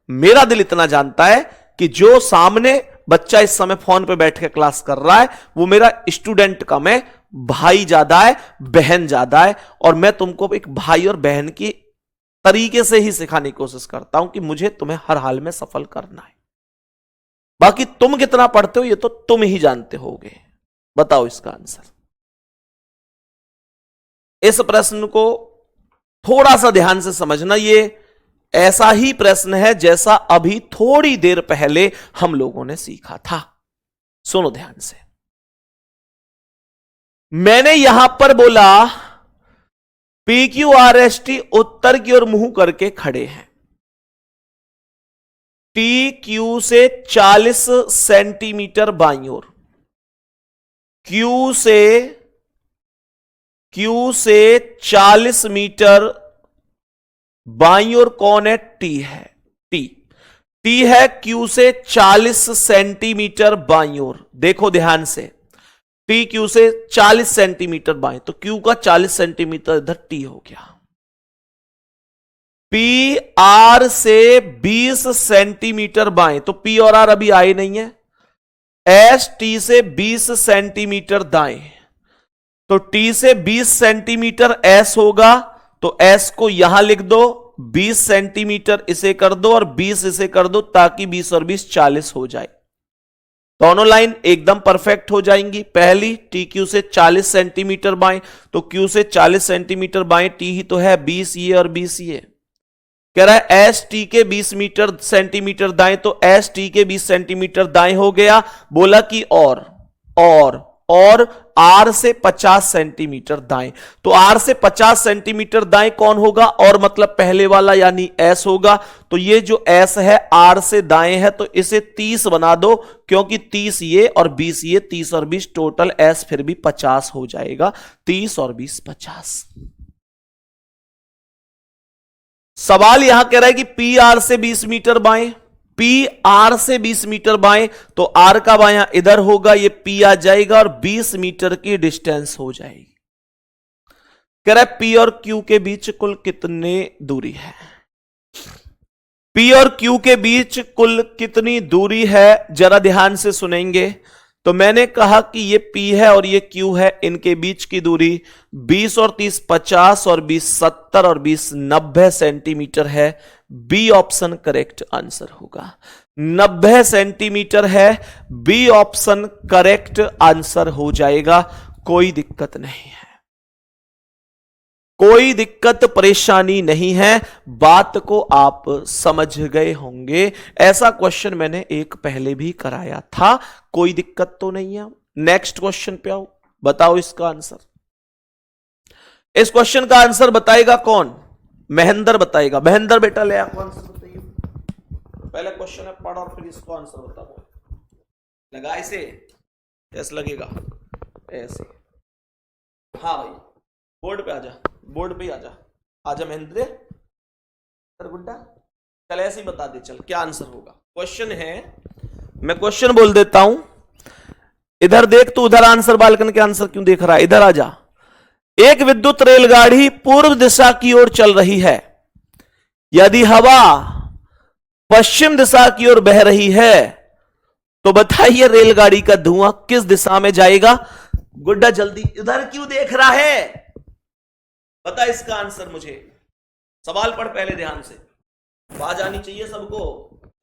मेरा दिल इतना जानता है कि जो सामने बच्चा इस समय फोन पे बैठ के क्लास कर रहा है, वो मेरा स्टूडेंट कम है, भाई ज्यादा है, बहन ज्यादा है। और मैं तुमको एक भाई और बहन की तरीके से ही सिखाने की कोशिश करता हूं कि मुझे तुम्हें हर हाल में सफल करना है। बाकी तुम कितना पढ़ते हो ये तो तुम ही जानते होगे। बताओ इसका आंसर। इस प्रश्न को थोड़ा सा ध्यान से समझना। ये ऐसा ही प्रश्न है जैसा अभी थोड़ी देर पहले हम लोगों ने सीखा था। सुनो ध्यान से। मैंने यहां पर बोला PQRST उत्तर की ओर मुंह करके खड़े हैं। TQ से 40 सेंटीमीटर बाईं ओर, Q से 40 मीटर बाईं ओर कौन है? T है। T है Q से 40 सेंटीमीटर बाईं ओर। देखो ध्यान से, T Q से 40 सेंटीमीटर बाएं, तो Q का 40 सेंटीमीटर इधर T हो गया। P R से 20 सेंटीमीटर बाएं, तो P और R अभी आए नहीं है। S T से 20 सेंटीमीटर दाएं, तो T से 20 सेंटीमीटर S होगा, तो S को यहां लिख दो, 20 सेंटीमीटर इसे कर दो और 20 इसे कर दो, ताकि 20 और 20 40 हो जाए। दोनों लाइन एकदम परफेक्ट हो जाएंगी। पहली TQ से 40 सेंटीमीटर बाएं, तो Q से 40 सेंटीमीटर बाएं, T ही तो है, 20 ये और 20 ये। कह रहा है S T के 20 सेंटीमीटर दाएं, तो S T के 20 सेंटीमीटर दाएं हो गया। बोला कि और R से 50 सेंटीमीटर दाएं, तो R से 50 सेंटीमीटर दाएं कौन होगा? और मतलब पहले वाला यानी S होगा। तो ये जो S है R से दाएं है, तो इसे 30 बना दो, क्योंकि 30 ये और 20 ये, 30 और 20 टोटल S फिर भी 50 हो जाएगा। 30 और 20 50। सवाल यहां कह रहा है कि PR से 20 मीटर बाएं, PR से 20 मीटर बाएं, तो R का बायां इधर होगा, ये P आ जाएगा और 20 मीटर की डिस्टेंस हो जाएगी। कह रहा है P और Q के बीच कुल कितनी दूरी है? P और Q के बीच कुल कितनी दूरी है, जरा ध्यान से सुनेंगे तो मैंने कहा कि ये P है और ये Q है, इनके बीच की दूरी 20 और 30 50 और 20 70 और 20 90 सेंटीमीटर है। बी ऑप्शन करेक्ट आंसर होगा। 90 सेंटीमीटर है, बी ऑप्शन करेक्ट आंसर हो जाएगा। कोई दिक्कत नहीं है, कोई दिक्कत परेशानी नहीं है, बात को आप समझ गए होंगे। ऐसा क्वेश्चन मैंने एक पहले भी कराया था, कोई दिक्कत तो नहीं है। नेक्स्ट क्वेश्चन पे आओ, बताओ इसका आंसर। इस क्वेश्चन का आंसर बताएगा कौन? महेंद्र बताएगा। महेंद्र बेटा ले आपको आंसर बताइए। पहले क्वेश्चन है पढ़ और फिर इसको आंसर बताओ। लगा इसे, ऐसे लगेगा ऐसे। हाँ भाई बोर्ड पे आजा, बोर्ड पे आजा, आजा महेंद्र गुड्डा। चल ऐसे ही बता दे, चल क्या आंसर होगा। क्वेश्चन है, मैं क्वेश्चन बोल देता हूं, इधर देख तू, उधर आंसर बालकन के आंसर क्यों देख रहा है, इधर आजा। एक विद्युत रेलगाड़ी पूर्व दिशा की ओर चल रही है। यदि हवा पश्चिम दिशा की ओर बह रही है तो बताइए रेलगाड़ी का धुआं किस दिशा में जाएगा। गुड्डा जल्दी, इधर क्यों देख रहा है, बता इसका आंसर मुझे। सवाल पढ़ पहले ध्यान से, आवाज आनी चाहिए सबको,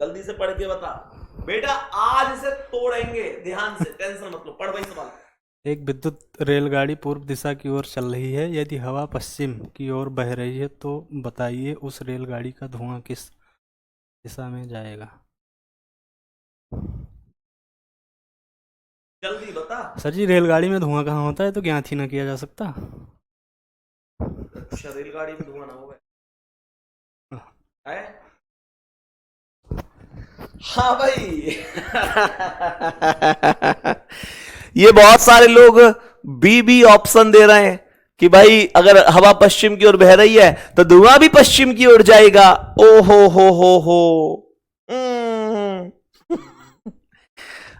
जल्दी से पढ़ के बता बेटा। आज इसे तोड़ेंगे, ध्यान से, टेंशन मत लो, पढ़ भाई सवाल। एक विद्युत रेलगाड़ी पूर्व दिशा की ओर चल रही है। यदि हवा पश्चिम की ओर बह रही है तो बताइए उस रेलगाड़ी का धुआं किस दिशा में जाएगा। जल्दी बता। सर जी रेलगाड़ी में धुआं कहाँ होता है, तो ज्ञात ही ना किया जा सकता। अच्छा रेलगाड़ी में धुआं ना होगा है? हाँ भाई ये बहुत सारे लोग बी ऑप्शन दे रहे हैं कि भाई अगर हवा पश्चिम की ओर बह रही है तो धुआं भी पश्चिम की ओर जाएगा। ओ हो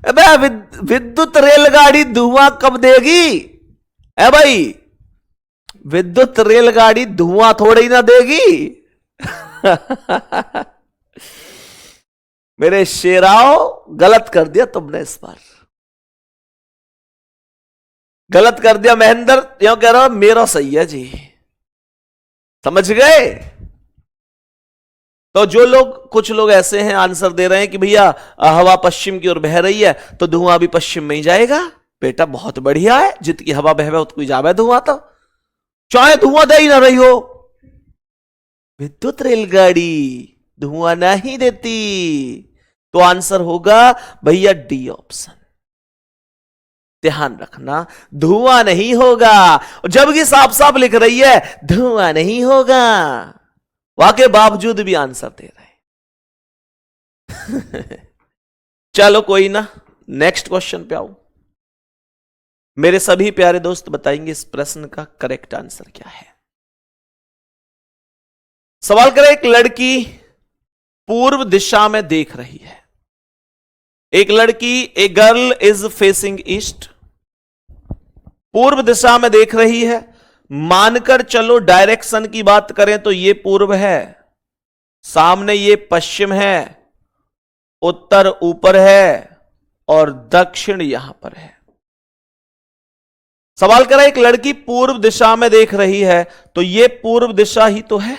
अबे विद्युत रेलगाड़ी धुआं कब देगी? है भाई, विद्युत रेलगाड़ी धुआं थोड़ी ना देगी मेरे शेराओ, गलत कर दिया तुमने, इस बार गलत कर दिया। महेंद्र क्यों कह रहा हूं, मेरा सही है जी, समझ गए। तो जो लोग, कुछ लोग ऐसे हैं आंसर दे रहे हैं कि भैया हवा पश्चिम की ओर बह रही है तो धुआं भी पश्चिम में ही जाएगा। बेटा बहुत बढ़िया है, जितनी हवा बहवे उतनी जावे धुआं, तो चाहे धुआं दे ही ना रही हो, विद्युत रेलगाड़ी धुआं नहीं देती। तो आंसर होगा भैया डी ऑप्शन। ध्यान रखना, धुआं नहीं होगा, जबकि साफ साफ लिख रही है धुआं नहीं होगा, वाके बावजूद भी आंसर दे रहे हैं चलो कोई ना, नेक्स्ट क्वेश्चन पे आओ। मेरे सभी प्यारे दोस्त बताएंगे इस प्रश्न का करेक्ट आंसर क्या है। सवाल करें, एक लड़की पूर्व दिशा में देख रही है। एक लड़की, a girl is facing east, पूर्व दिशा में देख रही है। मानकर चलो डायरेक्शन की बात करें तो ये पूर्व है, सामने ये पश्चिम है, उत्तर ऊपर है और दक्षिण यहां पर है। सवाल करें, एक लड़की पूर्व दिशा में देख रही है तो ये पूर्व दिशा ही तो है।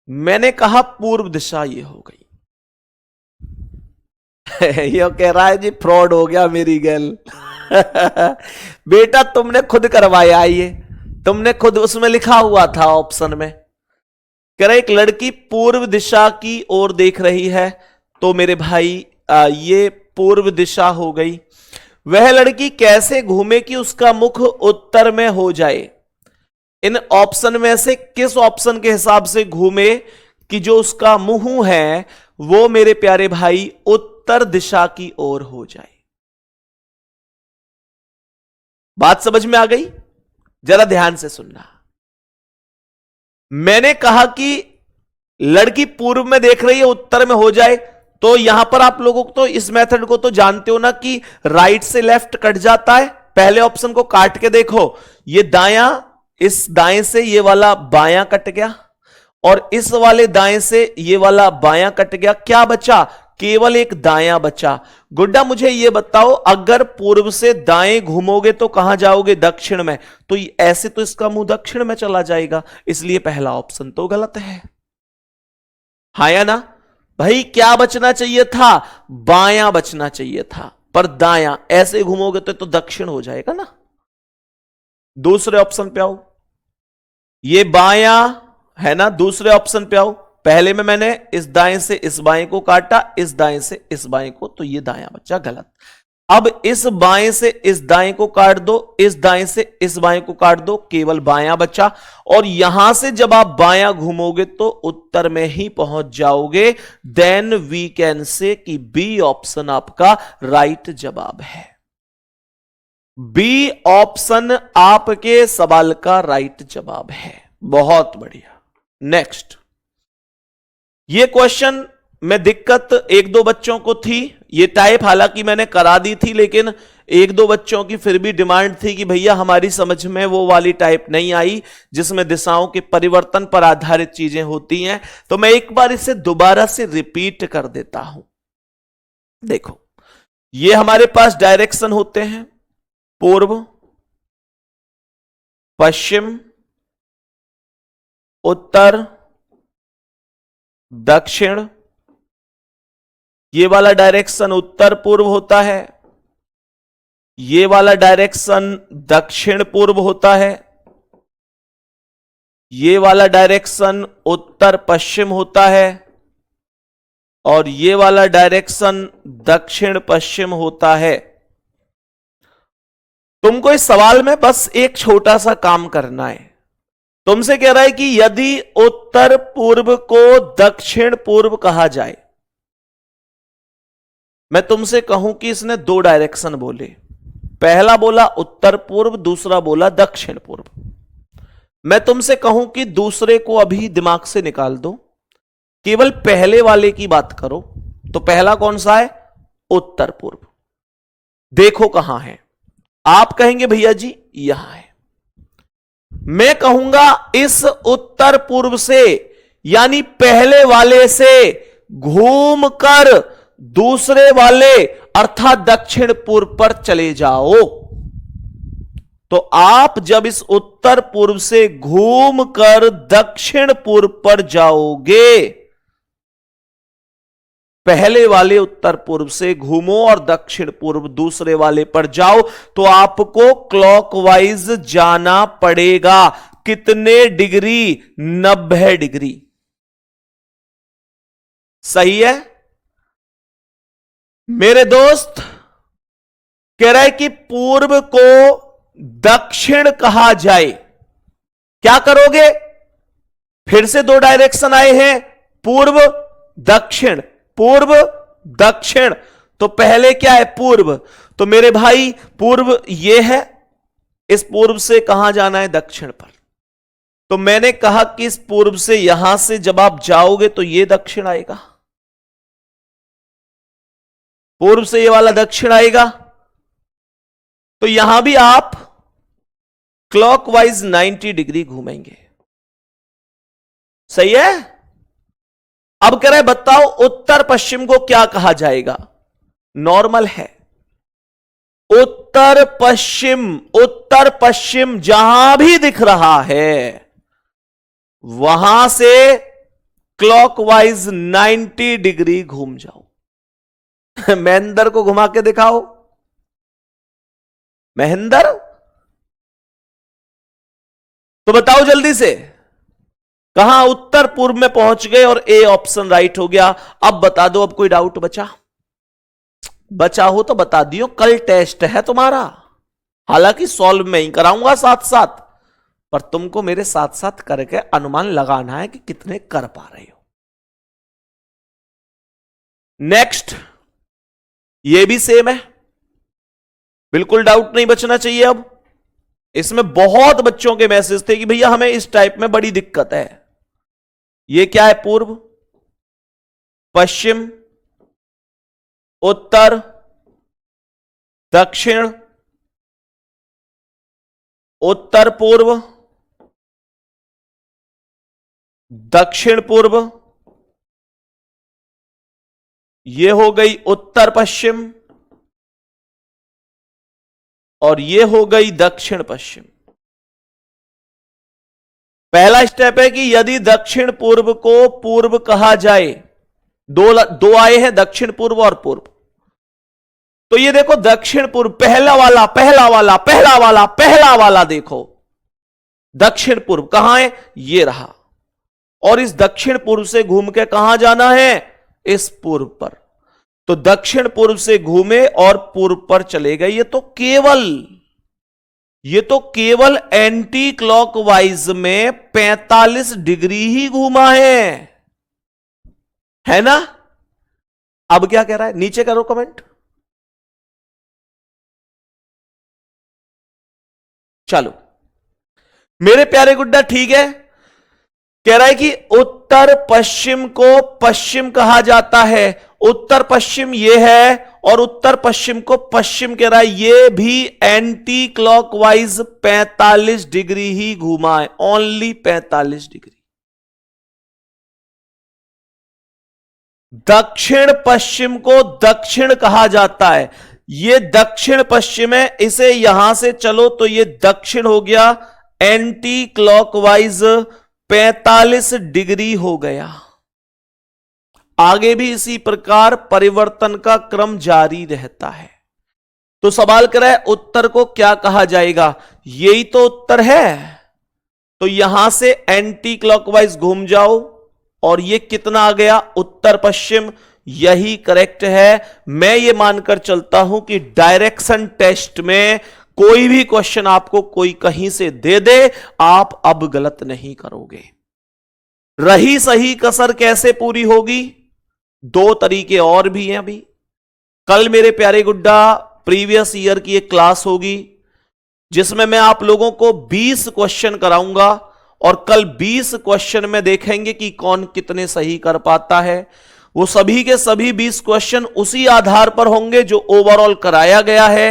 मैंने कहा पूर्व दिशा ये हो गई ये कह रहा है जी फ्रॉड हो गया मेरी गर्ल बेटा तुमने खुद करवाया, ये तुमने खुद, उसमें लिखा हुआ था ऑप्शन में। कह रहा एक लड़की पूर्व दिशा की ओर देख रही है तो मेरे भाई ये पूर्व दिशा हो गई। वह लड़की कैसे घूमे कि उसका मुख उत्तर में हो जाए। इन ऑप्शन में से किस ऑप्शन के हिसाब से घूमे कि जो उसका मुंह है वो मेरे प्यारे भाई उत्तर दिशा की ओर हो जाए। बात समझ में आ गई? जरा ध्यान से सुनना। मैंने कहा कि लड़की पूर्व में देख रही है उत्तर में हो जाए, तो यहां पर आप लोगों को तो इस मेथड को तो जानते हो ना कि राइट से लेफ्ट कट जाता है। पहले ऑप्शन को काट के देखो, ये दायां, इस दाएं से ये वाला बायां कट गया और इस वाले दाएं से ये वाला बायां कट गया। क्या बचा? केवल एक दायां बचा। गुड्डा मुझे यह बताओ, अगर पूर्व से दाएं घूमोगे तो कहां जाओगे? दक्षिण में। तो ऐसे तो इसका मुंह दक्षिण में चला जाएगा, इसलिए पहला ऑप्शन तो गलत है। हाँ या ना भाई? क्या बचना चाहिए था? बायां बचना चाहिए था, पर दायां ऐसे घूमोगे तो दक्षिण हो जाएगा ना। दूसरे ऑप्शन पे आओ, ये बायां है ना, दूसरे ऑप्शन पे आओ। पहले में मैंने इस दाएं से इस बाएं को काटा, इस दाएं से इस बाएं को, तो ये दायां बचा, गलत। अब इस बाएं से इस दाएं को काट दो, इस दाएं से इस बाएं को काट दो, केवल बायां बचा। और यहां से जब आप बायां घूमोगे तो उत्तर में ही पहुंच जाओगे। देन वी कैन से कि बी ऑप्शन आपका राइट जवाब है। बी ऑप्शन आपके सवाल का राइट जवाब है। बहुत बढ़िया। नेक्स्ट, ये क्वेश्चन में दिक्कत एक दो बच्चों को थी। ये टाइप हालांकि मैंने करा दी थी, लेकिन एक दो बच्चों की फिर भी डिमांड थी कि भैया हमारी समझ में वो वाली टाइप नहीं आई जिसमें दिशाओं के परिवर्तन पर आधारित चीजें होती हैं। तो मैं एक बार इसे दोबारा से रिपीट कर देता हूं। देखो, ये हमारे पास डायरेक्शन होते हैं, पूर्व, पश्चिम, उत्तर, दक्षिण। ये वाला डायरेक्शन उत्तर पूर्व होता है, ये वाला डायरेक्शन दक्षिण पूर्व होता है, ये वाला डायरेक्शन उत्तर पश्चिम होता है, और ये वाला डायरेक्शन दक्षिण पश्चिम होता है। तुमको इस सवाल में बस एक छोटा सा काम करना है। तुमसे कह रहा है कि यदि उत्तर पूर्व को दक्षिण पूर्व कहा जाए, मैं तुमसे कहूं कि इसने दो डायरेक्शन बोले, पहला बोला उत्तर पूर्व, दूसरा बोला दक्षिण पूर्व। मैं तुमसे कहूं कि दूसरे को अभी दिमाग से निकाल दो, केवल पहले वाले की बात करो। तो पहला कौन सा है? उत्तर पूर्व। देखो कहां है। आप कहेंगे भैया जी यहां है। मैं कहूंगा इस उत्तर पूर्व से, यानी पहले वाले से घूमकर दूसरे वाले अर्थात दक्षिण पूर्व पर चले जाओ। तो आप जब इस उत्तर पूर्व से घूमकर दक्षिण पूर्व पर जाओगे, पहले वाले उत्तर पूर्व से घूमो और दक्षिण पूर्व दूसरे वाले पर जाओ, तो आपको क्लॉकवाइज जाना पड़ेगा। कितने डिग्री? 90 डिग्री। सही है मेरे दोस्त? कह रहा है कि पूर्व को दक्षिण कहा जाए, क्या करोगे? फिर से दो डायरेक्शन आए हैं, पूर्व दक्षिण, पूर्व दक्षिण। तो पहले क्या है? पूर्व। तो मेरे भाई पूर्व ये है, इस पूर्व से कहां जाना है? दक्षिण पर। तो मैंने कहा कि इस पूर्व से यहां से जब आप जाओगे तो ये दक्षिण आएगा, पूर्व से ये वाला दक्षिण आएगा। तो यहां भी आप क्लॉकवाइज 90 डिग्री घूमेंगे। सही है? अब कह रहा है बताओ उत्तर पश्चिम को क्या कहा जाएगा? नॉर्मल है। उत्तर पश्चिम जहां भी दिख रहा है वहां से क्लॉकवाइज 90 डिग्री घूम जाओ। महेंद्र को घुमा के दिखाओ। महेंद्र, तो बताओ जल्दी से, कहां उत्तर पूर्व में पहुंच गए और ए ऑप्शन राइट हो गया। अब बता दो, अब कोई डाउट बचा हो तो बता दियो। कल टेस्ट है तुम्हारा, हालांकि सॉल्व में ही कराऊंगा साथ साथ, पर तुमको मेरे साथ साथ करके अनुमान लगाना है कि कितने कर पा रहे हो। नेक्स्ट, ये भी सेम है, बिल्कुल डाउट नहीं बचना चाहिए। अब इसमें बहुत बच्चों के मैसेज थे कि भैया हमें इस टाइप में बड़ी दिक्कत है। ये क्या है? पूर्व, पश्चिम, उत्तर, दक्षिण, उत्तर पूर्व, दक्षिण पूर्व, ये हो गई उत्तर पश्चिम और ये हो गई दक्षिण पश्चिम। पहला स्टेप है कि यदि दक्षिण पूर्व को पूर्व कहा जाए, दो आए हैं दक्षिण पूर्व और पूर्व, तो ये देखो दक्षिण पूर्व पहला वाला पहला वाला पहला वाला पहला वाला देखो दक्षिण पूर्व कहां है, ये रहा। और इस दक्षिण पूर्व से घूम के कहां जाना है, इस पूर्व पर। तो दक्षिण पूर्व से घूमे और पूर्व पर चले गए। ये तो केवल एंटी क्लॉकवाइज में 45 डिग्री ही घूमा है ना। अब क्या कह रहा है, नीचे करो कमेंट। चलो मेरे प्यारे गुड्डा, ठीक है। कह रहा है कि उत्तर पश्चिम को पश्चिम कहा जाता है, उत्तर पश्चिम ये है, और उत्तर पश्चिम को पश्चिम कह रहा है, ये भी एंटी क्लॉकवाइज 45 डिग्री ही घूमा है, ओनली 45 डिग्री। दक्षिण पश्चिम को दक्षिण कहा जाता है, ये दक्षिण पश्चिम है, इसे यहां से चलो तो ये दक्षिण हो गया, एंटी क्लॉकवाइज 45 डिग्री हो गया। आगे भी इसी प्रकार परिवर्तन का क्रम जारी रहता है। तो सवाल कर रहा है उत्तर को क्या कहा जाएगा, यही तो उत्तर है। तो यहां से एंटी क्लॉकवाइज घूम जाओ और ये कितना आ गया, उत्तर पश्चिम, यही करेक्ट है। मैं ये मानकर चलता हूं कि डायरेक्शन टेस्ट में कोई भी क्वेश्चन आपको कोई कहीं से दे दे, आप अब गलत नहीं करोगे। रही सही कसर कैसे पूरी होगी, दो तरीके और भी हैं। अभी कल मेरे प्यारे गुड्डा प्रीवियस ईयर की एक क्लास होगी जिसमें मैं आप लोगों को 20 क्वेश्चन कराऊंगा और कल 20 क्वेश्चन में देखेंगे कि कौन कितने सही कर पाता है। वो सभी के सभी 20 क्वेश्चन उसी आधार पर होंगे जो ओवरऑल कराया गया है,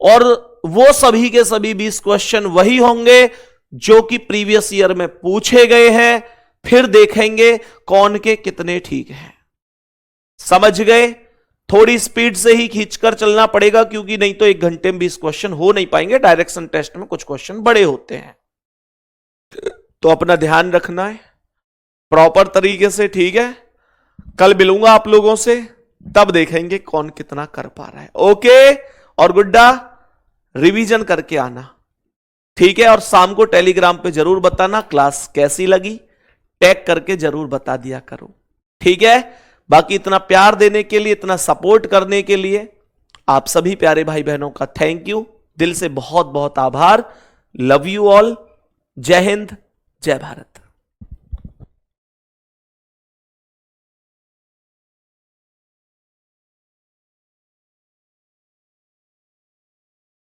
और वो सभी के सभी 20 क्वेश्चन वही होंगे जो कि प्रीवियस ईयर में पूछे गए हैं। फिर देखेंगे कौन के कितने ठीक हैं। समझ गए। थोड़ी स्पीड से ही खींचकर चलना पड़ेगा, क्योंकि नहीं तो 1 घंटे में 20 क्वेश्चन हो नहीं पाएंगे। डायरेक्शन टेस्ट में कुछ क्वेश्चन बड़े होते हैं, तो अपना ध्यान रखना है प्रॉपर तरीके से, ठीक है। कल मिलूंगा आप लोगों से, तब देखेंगे कौन कितना कर पा रहा है। ओके। और गुड्डा रिवीजन करके आना, ठीक है। और शाम को टेलीग्राम पे जरूर बताना क्लास कैसी लगी, टैग करके जरूर बता दिया करो, ठीक है। बाकी इतना प्यार देने के लिए, इतना सपोर्ट करने के लिए आप सभी प्यारे भाई बहनों का थैंक यू, दिल से बहुत बहुत आभार। Love you all. जय हिंद, जय भारत।